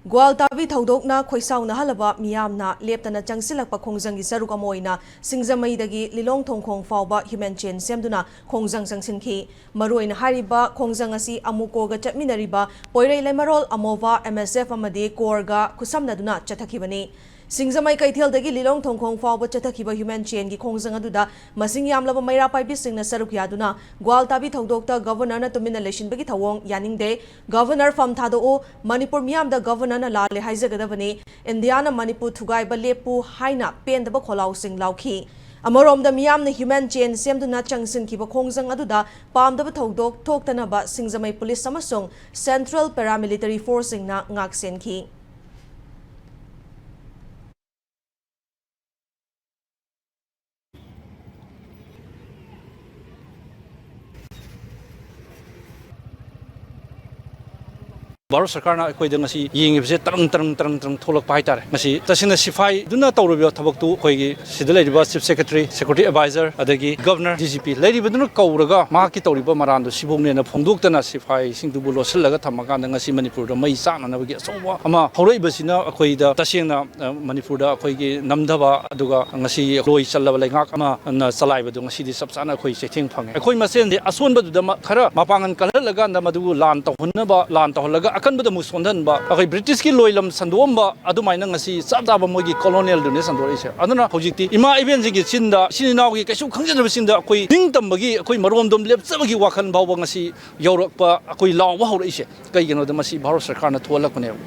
Gwaltabi thawdokna khoisauna halaba miyamna leptana changsilakpa khongjanggi saruk ama oina singzamaidagi lilong thongkhong fawba human chain semduna khongjang sangsinki maroina hariba khongjang asi amukoga chatminariba poirei lemarol amova MSF amadi korga khusamnaduna chathakibani Singzamai kaithialdagi lilong thongkhong fawba chathakiba human chain gi khongjang aduda masing yamlaba maira paibi singna saruk yaduna Gwaltabi thawdokta governor na tumina lesinbagi thawong yaningde governor fam thado Manipur miyamda governor na lale haizagadabani Indiana Manipur thugai lepu haina pendaba kholau sing lauki Amoromda miyamna human chain semduna changsinkiba khongjang aduda pamdaba thawdok thoktanaba Singzamai police amasung Central Paramilitary Forcing na ngaksenki Bharat Sarkar na koi deng asi yeng bse tarang tholak pai tar masi tasina sifai duna tawrubyo thabak tu koi gi sidalai riba chief secretary security advisor adagi governor DGP lady beduna kauraga ma ki tawriba marandu sibongne na phongdok tana sifai singdu bu losallaga thamaga ngasi Manipur da mai sana na gi asowa ama horoi basina koi da tasena Manipur da koi gi namdaba aduga ngasi loi challaba laingak ama na salai badu ngasi di sabsana koi sething phange koi masen di ason badu da khara mapangan kalalaga na madu lan tawhunaba lan tawhalaga akan bada musondan ba akai British ki loilam sandomba adumaina ngasi sabdaba mogi colonial dune sandori se aduna hojikti ima event ji chinda sininaw gi kaisu khangjanaba sinda akoi ningtambagi akoi maromdom lepchabagi wakhan bawba ngasi yaurakpa akoi lawba haurai se kai geno da masi Bharat Sarkar na thola kone